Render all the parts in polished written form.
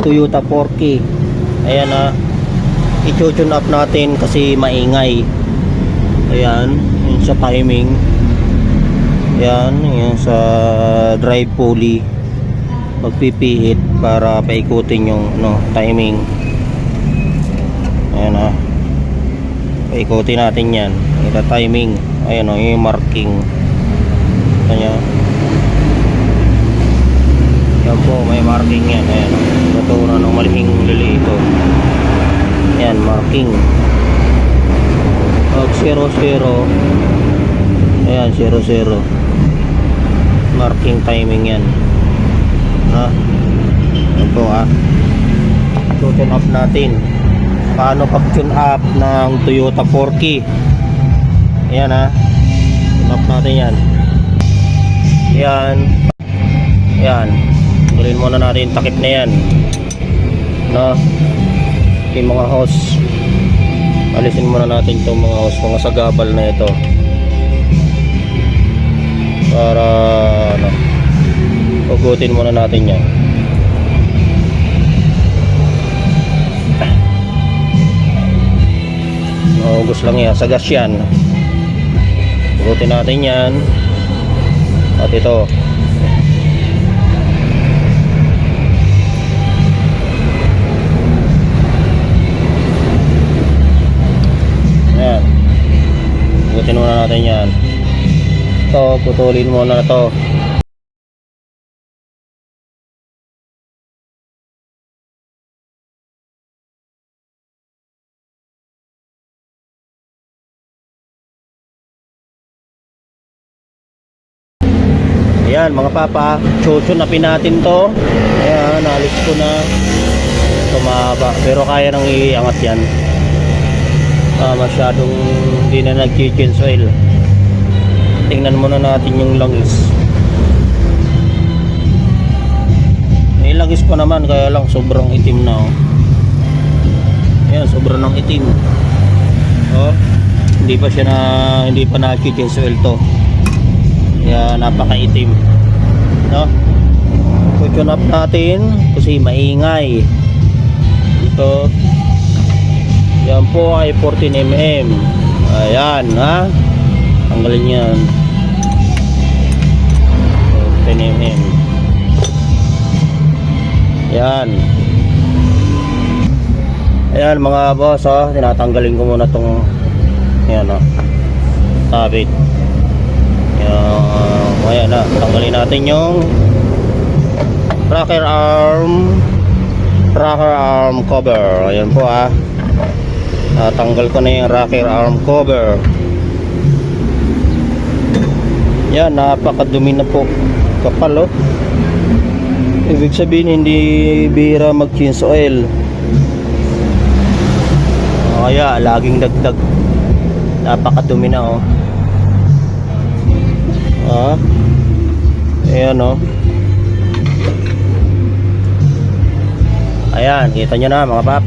Toyota 4K. Ayan na, i-tune up natin kasi maingay. Ayan, yun sa timing. Ayan, yun sa drive pulley. Magpipihit para paikutin yung timing. Ayan na, paikutin natin yan. Ito timing. Ayan o, yung marking. Ayan. Yan po, may marking yan. Ayan, natura ng malihing lilito. Ayan, marking. Pag 00, ayan, 00. Marking timing yan. Ha? Yan po ha. Tune up natin. Paano pag tune up ng Toyota 4K? Ayan ha. Tune up natin yan. Ayan. Ayan. Gawin muna natin takip na yan. No? Yung mga hose. Alisin muna natin itong mga hose, mga sagabal na ito. Para hugutin muna natin yan. Hugus lang yan, sa gas yan. Hugutin natin yan. At ito. Ayan. Hugutin muna natin yan. Ito, putulin muna na ito. Ayan mga papa, tune-upin natin to. Ayan, nalis ko na. Tumaba, pero kaya nang iangat yan. Masyadong hindi na nag-change oil. Tingnan muna natin yung langis. May langis pa naman, kaya lang sobrang itim na. Ayan, sobrang ng itim. Oh, hindi pa na-change oil to. Kaya napakaitim, no? Tune up natin kasi maingay. Ito, yan po ay 14mm. Ayan ha, tanggalin yan. 14mm. Yan. Ayan mga boss, tinatanggalin ko muna tong yan tabit. Ayan na, tanggalin natin yung rocker arm cover. Ayan po tanggal ko na yung rocker arm cover. Yan, napakadumi na po, kapal ibig sabihin hindi bira mag change oil, kaya laging dagdag. Napakadumi na ayan ayan, kita nyo na mga pap.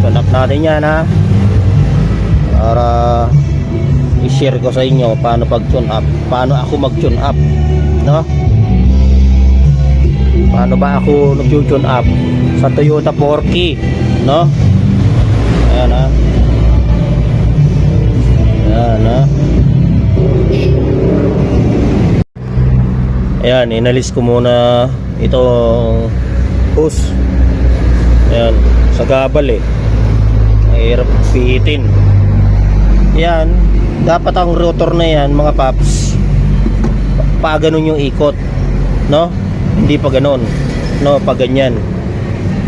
Tune up natin yan para i-share ko sa inyo paano pag tune up, paano ako mag tune up, no? Paano ba ako nag-tune up sa Toyota 4K, no? Ayan ayan, inalis ko muna itong hose. Ayan, sa gabal mahirap pihitin. Yan, dapat ang rotor na yan mga paps, pa ganun yung ikot, no? Hindi pa ganun, no? Pa ganyan.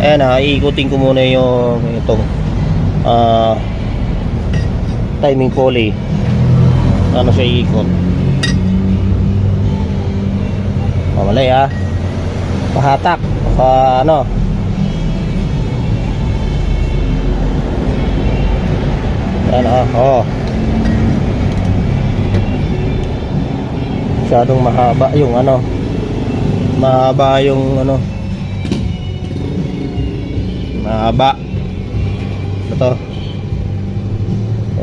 Ayan iikutin ko muna yung itong timing pulley. Ano siya iikot. Mamalay pahatak yan masyadong mahaba yung mahaba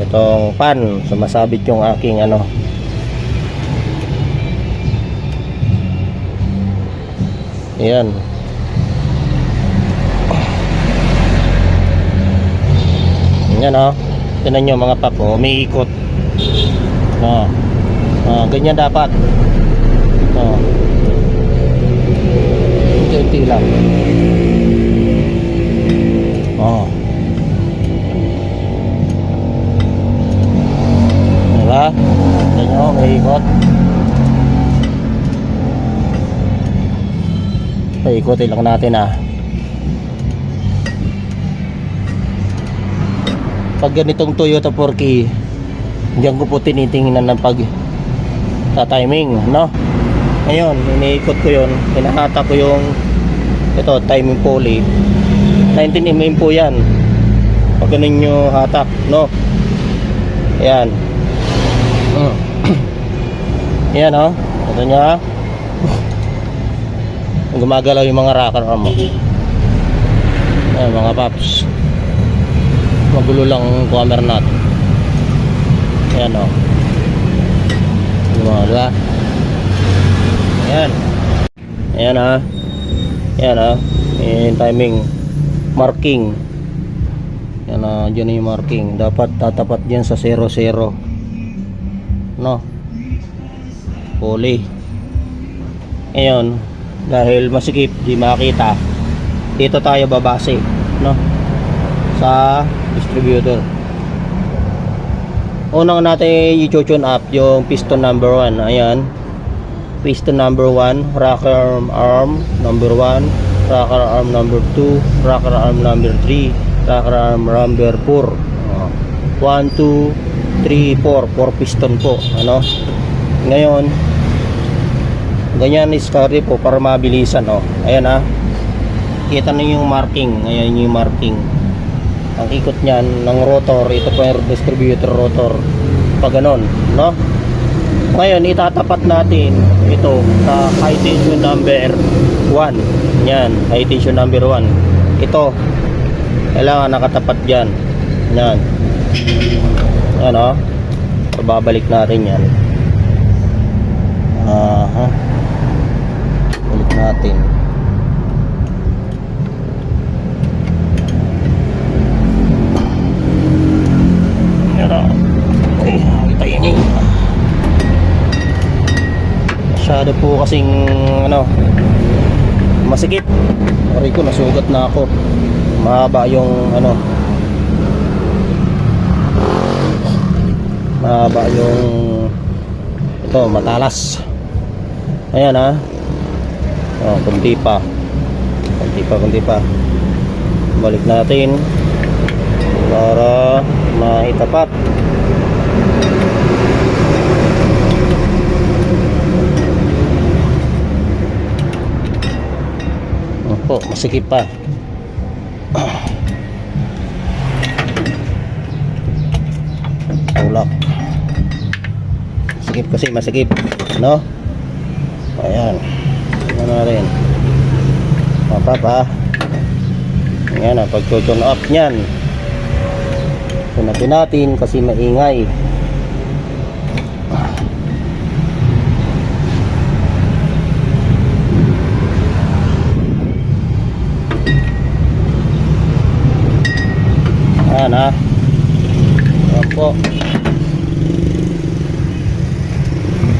itong pan, sumasabit yung aking Ayan. Yan oh. Tingnan nyo mga pap, oh, umiikot. Oh. Oh, ganyan dapat. Oh. Unti-unti lang. Oh. Diba? Tingnan nyo, umiikot. Paikutin lang natin ah. Pag ganitong Toyota 4K, diyan ko po tinitingnan ng pag timing, no? Ngayon, iniikot ko yon, hinahata ko yung ito, timing pulley. 19mm po yan. Pag ganun nyo hatak, no? Ayan. Ayan, oh. Ito nyo, gumagalaw yung mga rocker arm mo. Ayan, mga paps. Magulo lang ang camera natin. Ayan o. Diba? Ayan. Ayan ha. Ayan ha. Ayan timing. Marking. Ayan ha. Diyan yung marking. Dapat tatapat dyan sa 0-0. No. Pulley. Ayan. Dahil masikip, di makita. Dito tayo babase. No. Sa distributor. Unang natin i-tune up yung piston number 1. Ayan. Piston number 1, rocker arm number 1, rocker arm number 2, rocker arm number 3, rocker arm number 4. 1, 2, 3, 4. 4 piston po. Ano? Ngayon, ganyan is carry po para mabilisan. Oh. Ayan ha. Kita niyo yung marking. Ayan yung marking. Ang ikot niyan ng rotor, ito po yung distributor rotor pag ganon, no? Ngayon itatapat natin ito sa high tension number 1. Yan, high tension number 1. Ito kailangan nakatapat dyan. Yan. Yan o. Babalik natin yan. Balik natin. Masyado po kasing ano, masikip. Aray ko, nasugat na ako. Mahaba yung ano, mahaba yung ito, matalas. Ayan ha. Oh, kunti pa. Kunti pa. Balik natin para maitapat. Po, masikip pa. Tulak. Masikip kasi, masikip. No? Ayan. Ano na rin. Mapapa. Ayan na, pag-tune up nyan. Tunatin natin kasi maingay. Ayan ha. Ayan po.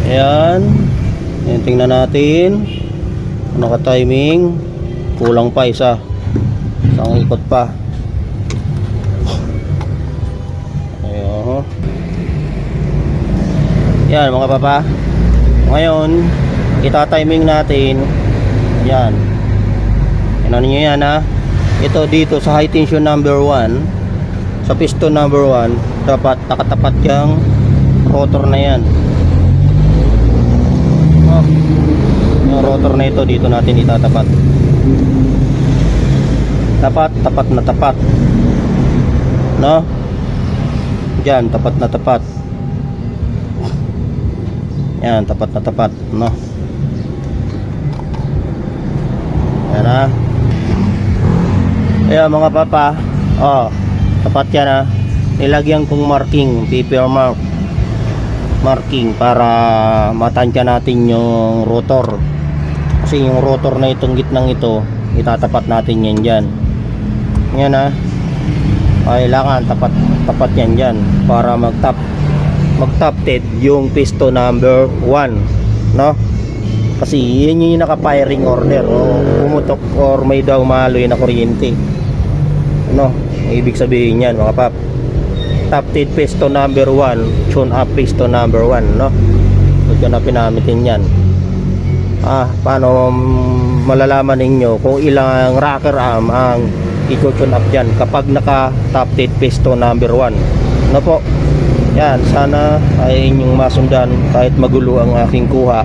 Ayan. Ayan, tingnan natin. Ano ka timing? Kulang pa isa. Isang ikot pa. Ayan. Ayan mga papa. Ngayon, ita-timing natin. Ayan. Ano nyo yan ha? Ito dito sa high tension number 1. Sa piston number 1, dapat nakatapat yung rotor na yan. Oh, yung rotor na ito dito natin itatapat. Tapat na tapat. No? Diyan, tapat na tapat. Yan, tapat na tapat. No? Yan ha. Ayan mga papa. Oh, tapat yan ha. Nilagyan kong marking, paper marking para matansya natin yung rotor. Kasi Kasi yung rotor na itong gitnang ito, itatapat natin yan dyan. Yan ha. Kailangan tapat yan dyan para mag-top-ted yung piston number 1, no? Kasi yun yung naka-firing order, o pumutok or may daw maloy na kuryente, no? Ibig sabihin yan mga pap, top-ted piston number 1, tune up piston number 1, no? Huwag ka na pinamitin yan. Paano malalaman ninyo kung ilang rocker arm ang i-tune up dyan kapag naka top-ted piston number 1, no po? Yan, sana ay inyong masundan kahit magulo ang aking kuha.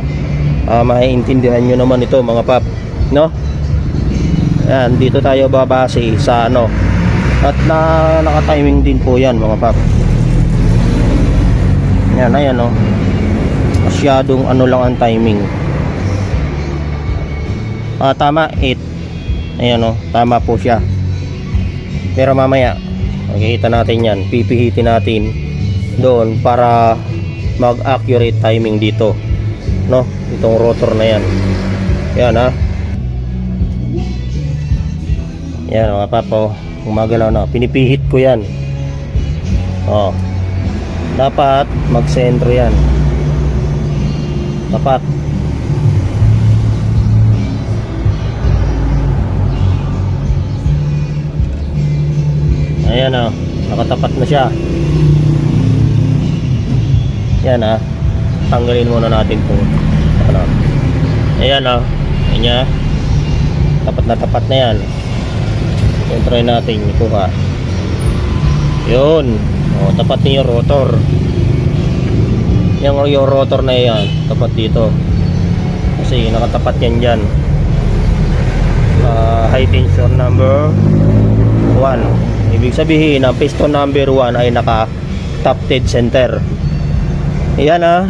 Maiintindihan nyo naman ito mga pap, no? Yan, dito tayo babase sa ano, at naka-timing din po yan mga pap. Yan, ayan o, masyadong ano lang ang timing. Tama, 8. Ayan o, tama po siya. Pero mamaya makikita natin yan, pipihitin natin doon para mag-accurate timing dito, no? Itong rotor na yan. Yan ha. Yan mga papo, gumagalaw na, pinipihit ko yan. Dapat mag-sentro yan, dapat. Ayan o, nakatapat na siya. Yan ha. Tanggalin muna natin po. Ayan o, ayan, tapat na yan. Yung try natin ikuha. Yun, tapat niyo yung rotor. Yung rotor na yan, tapat dito. Kasi nakatapat yan dyan. High tension number 1. Ibig sabihin ang piston number 1 ay naka top-ted center. Ayan ha.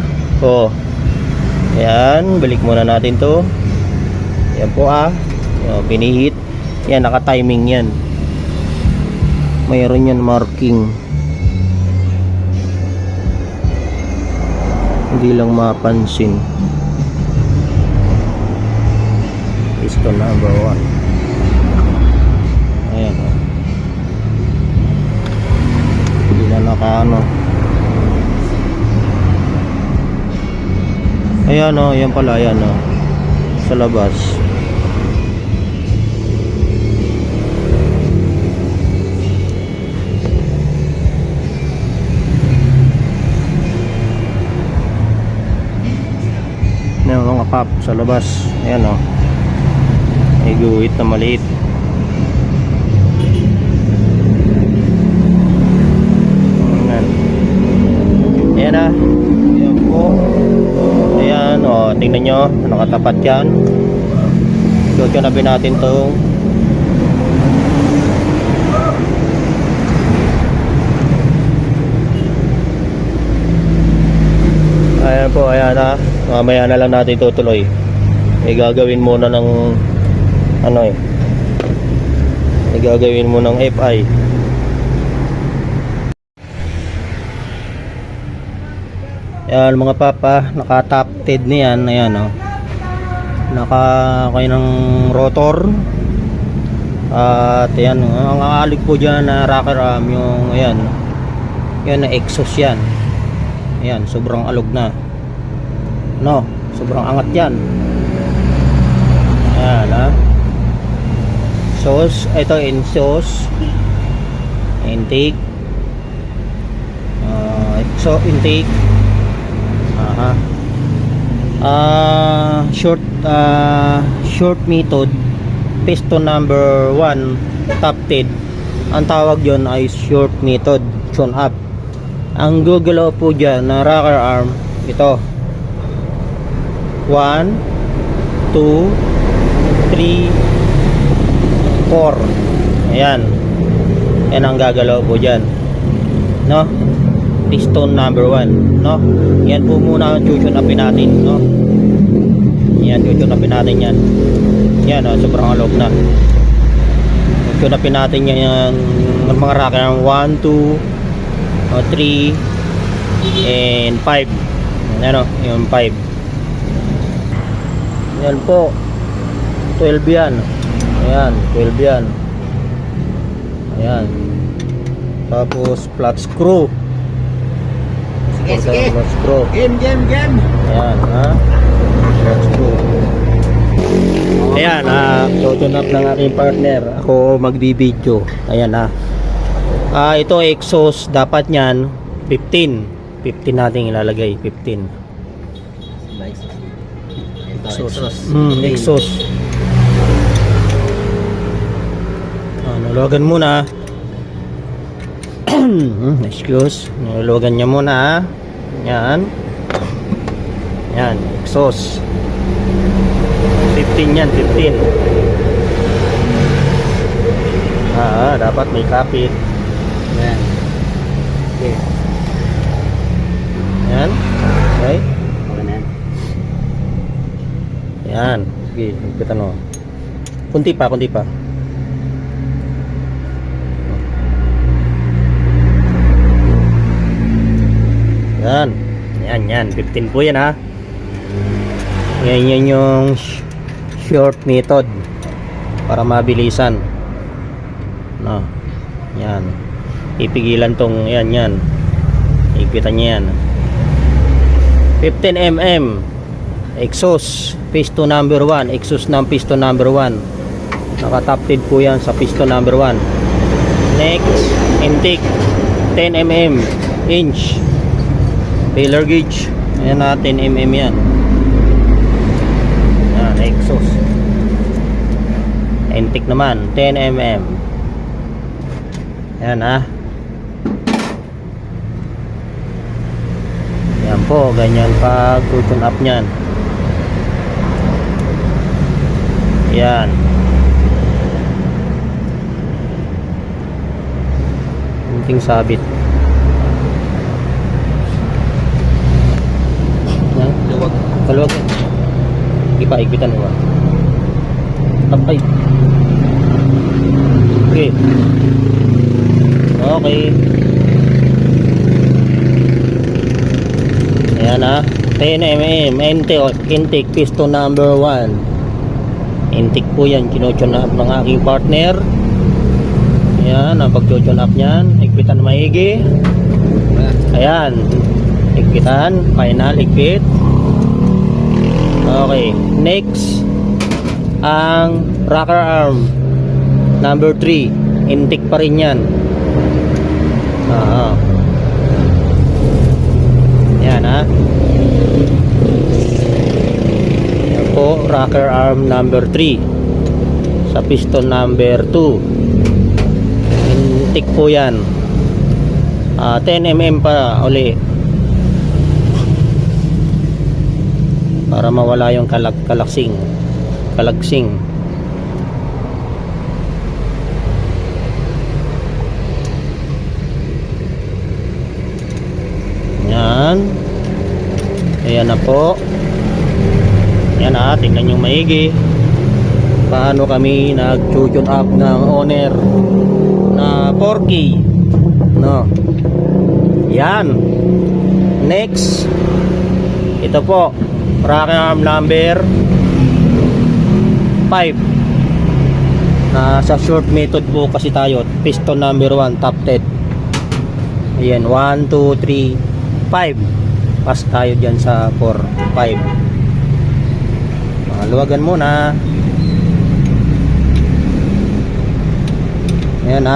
Ayan, balik muna natin to. Ayan po pinihit. Yan, naka-timing yan. Mayroon yan marking. Hindi lang mapansin. Piston number 1. Ayan o. Hindi na naka-ano. Ayan o, yan pala, ayan o, sa labas. Ayan mga pap, sa labas. Ayan o, may guhit na maliit. Ayan na. Ayan po. Ayan o, tingnan nyo, nakatapat yan. Tutunapin natin to. Ayan po, ayan na. Mamaya na lang natin tutuloy. Gagawin muna ng ano gagawin mo ng FI. Ayan mga papa, naka-top-ted niyan. Ayan o, naka-kaya ng rotor. At ayan, ang alig po dyan na rocker arm, yung ayan, yan na exhaust yan. Ayan, sobrang alog na, no, sobrang angat yan. Ayan ha. Sauce, ito exhaust, intake, exhaust, intake. Short method, piston number 1 top-ted, ang tawag yon ay short method tune up. Ang gugalaw po dyan na rocker arm, ito 1, 2, 3, 4. Ayan, yan ang gagalaw po dyan, no? Piston number 1, no? Yan po muna ang tune-upin natin, no? Yan, tune-upin natin yan. Yan, sobrang alog na. Tune-upin natin yan, yung mga rocker ng 1, 2, 3, and 5. Yan yung 5. Yan po. 12 yan. Ayan, 12 yan. Ayan. Tapos flat screw. Sige. Flat screw. Game. Ayan, ha? Flat screw. Ayan, tune up ng aking partner. Ako magbibideo. Ayan, ito exhaust. Dapat nyan 15. 15 natin ilalagay. 15. Exhaust. Exhaust. Nalawagan muna. Excuse. Nalawagan niya muna. Yan. Yan. Exhaust. 15 yan. 15. Dapat may kapit. Yan. Okay. Yan. Okay. Okay na yan. Yan. Sige. Higpitan mo. Kunti pa. Yan. Yan. 15 po yan, Yan yung short method para mabilisan. No. Yan. Ipigilan tong yan. Higpitan niya yan. 15 mm exhaust piston number 1. Exhaust ng piston number 1. Nakatapted po yan sa piston number 1. Next, intake 10 mm inch Taylor gauge. Ayan na, 10 mm yan. Yan, exhaust. Intake naman 10 mm. Ayan, yan po, ganyan pag tune up nyan. Yan. Kunting sabit. Yan. Kaluwag. Ipa-igpitan mo ba? Tapay. Okay. Okay. Ayan, 10 mm intake piston number 1. Intake po yan, kinutune up ng aking partner. Ayan, ang pag-tune up nyan, higpitan maigi. Ayan, higpitan, final higpit. Okay, next ang rocker arm number 3. Intake pa rin yan. Yan, yan po, rocker arm number 3 sa piston number 2. Intake po yan. 10 mm pa uli para mawala yung kalagsing. Yan. Ayan na po. Yan, tingnan nyo maigi paano kami nag-tune up ng owner na 4K, no? Yan. Next, ito po, rocker arm number 5. Sa short method po kasi tayo. Piston number 1 tapped. Ayan, 1, 2, 3, 5. Pass tayo dyan sa 4, 5. Luwagan muna. Ayan,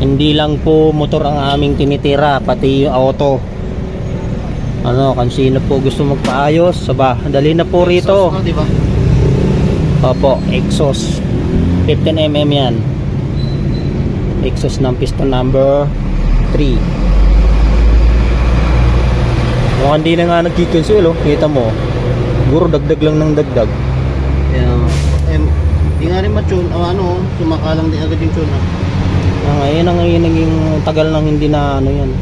hindi lang po motor ang aming tinitira, pati yung auto. Kung sino po gusto magpaayos, dali na po rito. Exhaust, diba? Opo, exhaust 15 mm yan. Exhaust ng piston number 3. Mukhang hindi na nga nagkikinsel, kita mo. Siguro dagdag lang ng dagdag. Hindi nga rin ma-tune, sumakalang din agad yung tune. Ngayon ang naging tagal nang hindi na yan,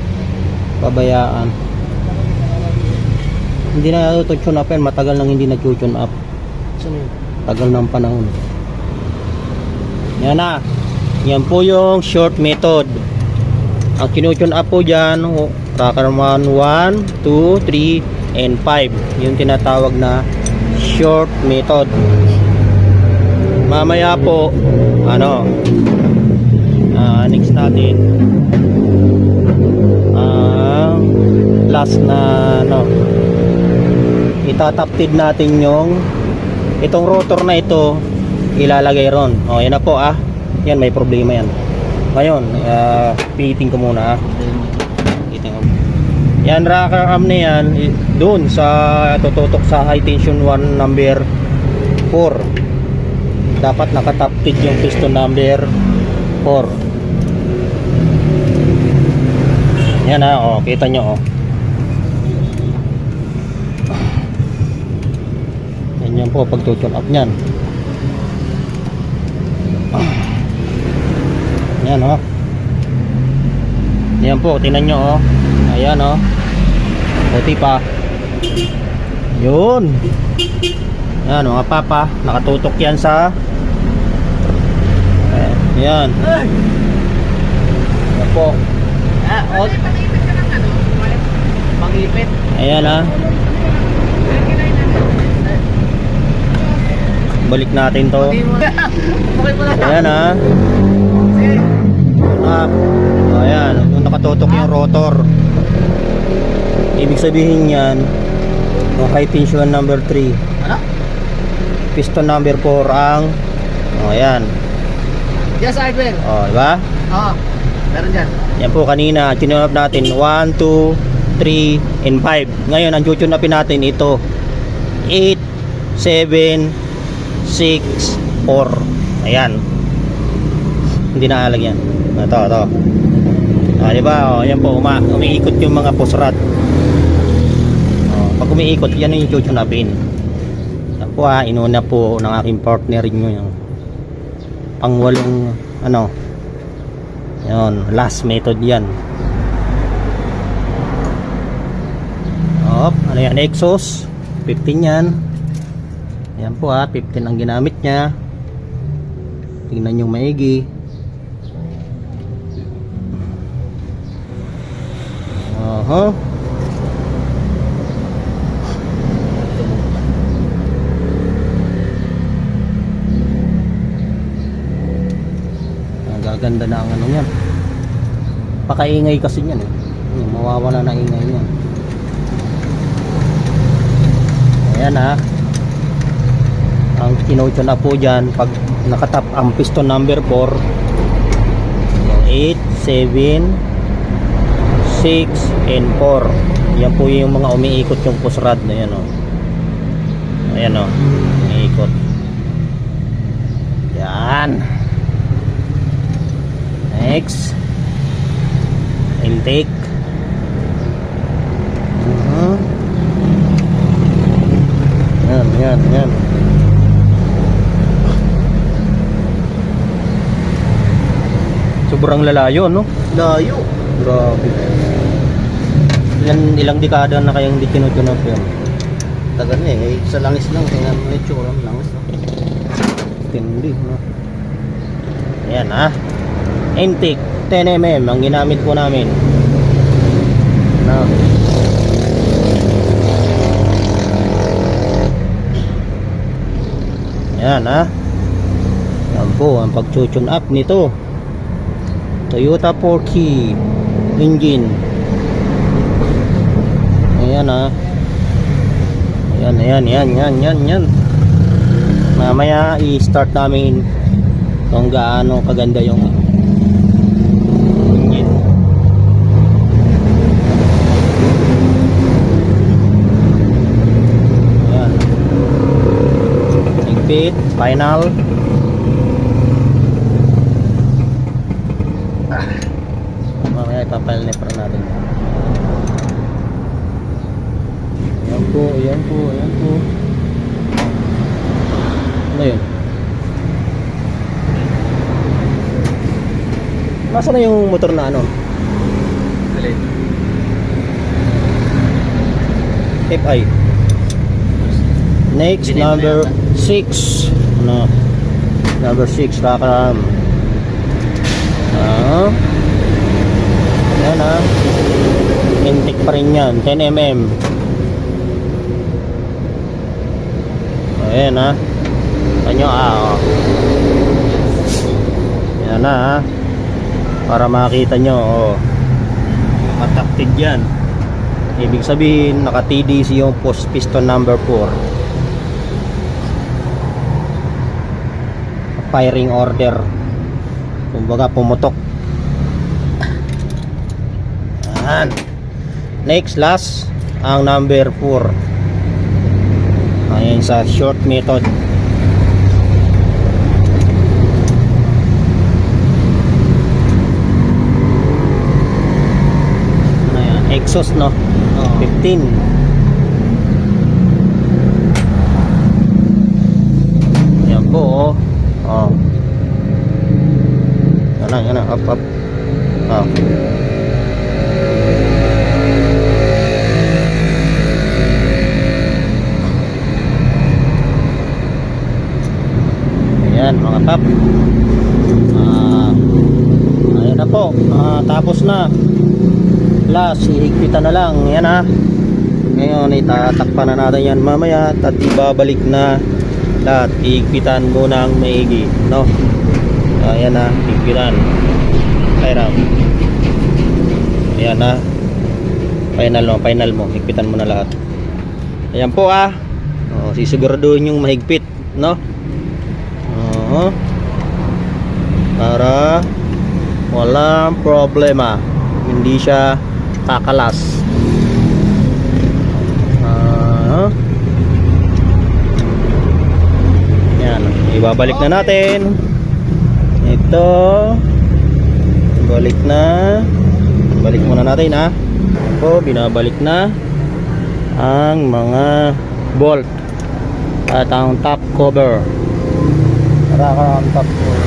pabayaan. Hindi na ito tune up yan, matagal nang hindi nag-tune up. Tagal ng panahon. Yan na. Yan po yung short method. Ang kinutune up po dyan, rocker 1, 2, 3, and 5. Yung tinatawag na short method. mamaya po ano next natin last na ano itataptid natin yung itong rotor na ito, ilalagay ron. O yan na po yan, may problema yan. Ngayon pihitin ko muna pihitin ko. Yan, rocker arm na yan doon sa tututok sa high tension 1 number 4. Dapat nakataptid yung piston number 4. Yan kita nyo yan po pag tutune up nyan. Yan yan po, tingnan nyo ayan puti pa yun. Yan mga papa, nakatutok yan sa yan. Yan po Pangipit. ayan balik natin to. Ayan ayan, yung nakatutok yung rotor, ibig sabihin yan yung high tension number 3 piston number 4 ang ayan. Yes, Ivan. Diba? Meron dyan. Yan po kanina, tune up natin 1, 2, 3, and 5. Ngayon, ang tune upin natin ito 8, 7, 6, 4. Ayan. Hindi naalagyan. Ito. Diba? Yan po, umiikot yung mga push rod. Pag umiikot, yan yung tune upin. Yan po inuna po ng aking partner yung pangwalong yun, last method yan. Ano yan, exhaust 15 yan. Yan po 15 ang ginamit niya. Tingnan yung maigi. Ang gaganda na ang ano yan. Pakaingay kasi yan mawawala na ingay yan. Ayan ang kinotyo na po dyan pag nakatap ang piston number 4 8, 7, 6, and 4. Yan po yung mga umiikot yung push rod na yan ayan umiikot yan. Next, intake. Yan. Sobrang lalayo, Layo. Grabe. Ilang dekada na kayang di tinutunok yan? Tagal na sa langis lang. Tingnan mo yung tsura ng langis. Tindi, Ayan intake 10mm ang ginamit po namin. Ayan yan po ang pag-tune up nito Toyota 4Key engine. Ayan yan. Mamaya i-start namin kung gaano kaganda yung engine. Ayan, higpit, final. Mamaya ipapalnipper natin. Ayan po. Ano yun? Nasaan na yung motor na Alin? FI. Next, number 6. Number 6, rocker arm. Yan intake pa rin yan, 10mm. Ayan Kita nyo oh. Yan na para makita nyo oh. Mataktig yan. Ibig sabihin naka TDC yung post piston number 4. Firing order, kumbaga pumutok. Yan. Next, last ang number 4. Ayan sa short method. Ano yan? Exhaust no? 15. Yan po oh. Oh. Yan na, up. Oh. Ayan mga pap. Ayan na po. Tapos na. Last, ihigpitan na lang. Yan ha. Ngayon, itatakpan na natin yan mamaya at ibabalik na lahat. Ihigpitan muna ang maigi, no? Ayan na, higpitan. Kairam. Ayan na. Final mo. Higpitan mo na lahat. Ayan po sisiguraduhin yung mahigpit, no? Para walang problema. Hindi siya kakalas. Yan, ibabalik na natin ito. Balik muna natin binabalik na ang mga bolt at ang top cover. Ang top cover.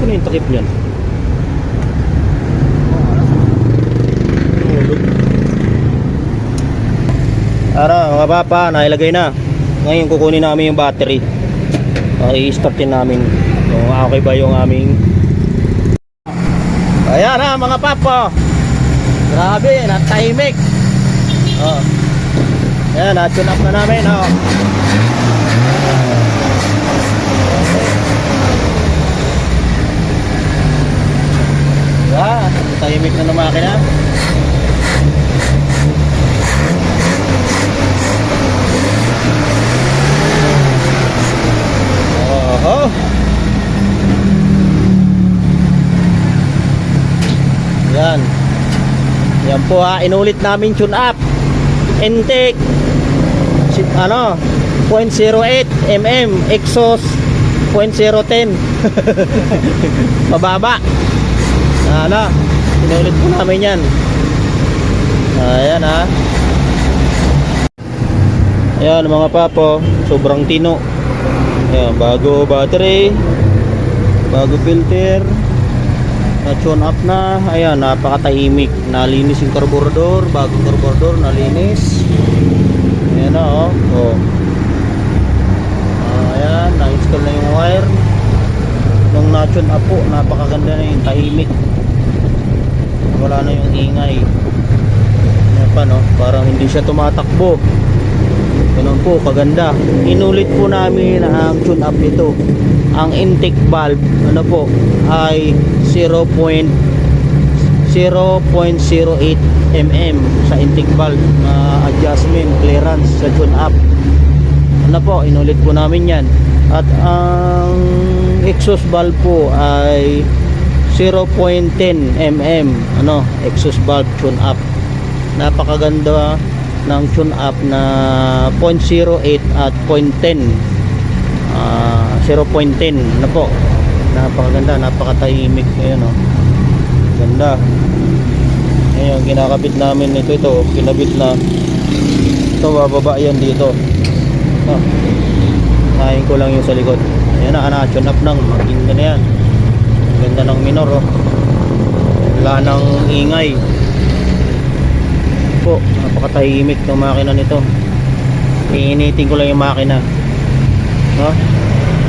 Ano yung takip niyan? Ara mga papa, nailagay na. Ngayon kukunin namin yung battery. I-startin namin kung okay ba yung aming. Ayan na mga papa. Grabe, natahimik. Ayan, na-tune up na namin tahimik na ng makina. Yan po inulit namin tune up. Intake 0.08 mm, exhaust 0.010. Mababa. Inulit po namin yan. Ayan Ayan mga papo, sobrang tino. Ayan, bago battery, bago filter, na-tune up na. Ayan, napakatahimik. Nalinis yung carburetor, bagong carburetor, nalinis. Ayan ayan, na-install na yung wire. Nung na-tune up po, napakaganda na yung tahimik. Wala na yung ingay. Ayan pa parang hindi siya tumatakbo. Ganun po, kaganda. Inulit po namin ang tune up nito. Ang intake valve ay 0.08 mm sa intake valve na adjustment clearance sa tune up. Inulit po namin yan. At ang exhaust valve po ay 0.10 mm exhaust valve tune up. Napakaganda ng tune up na 0.08 at 0.10 0.10 napakaganda, napakatahimik. Ayan ganda. Ayan, kinakabit namin ito kinabit na ito, bababa yan dito. Kain ko lang yung sa likod. Ayan tune up nang maganda na yan. Ganda ng minor wala nang ingay po. Napakatahimik ng makina nito. Iinitin ko lang yung makina No?